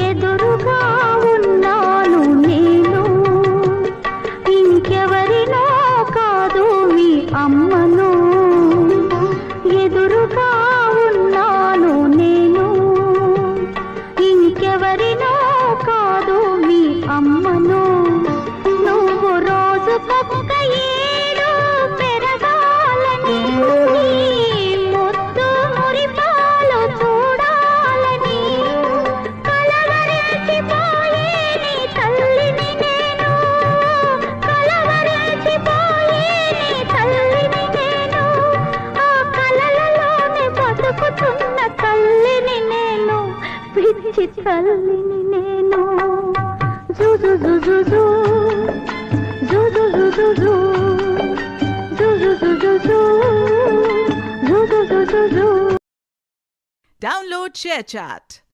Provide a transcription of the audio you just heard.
ఎదురుగా ఉన్నాను నేను, ఇంకెవరినో కాదు మీ అమ్మను. ఎదురుగా ఉన్నాను నేను, ఇంకెవరినో కాదు మీ అమ్మను. నువ్వు రోజు పక్క ఏడు పెరగాలని, ముద్దు మురిపాలు చూడాలని, కలవరించిపోయే నీ తల్లిని నేను, కలవరించిపోయే నీ తల్లిని నేను, ఆ కలలలోనే బతుకుతున్న తల్లిని నేను, పిచ్చి తల్లిని నేను. జుజు జుజు జు జుజు జుజు జు జుజు జుజు జు జుజు జుజు జు. Download ShareChat.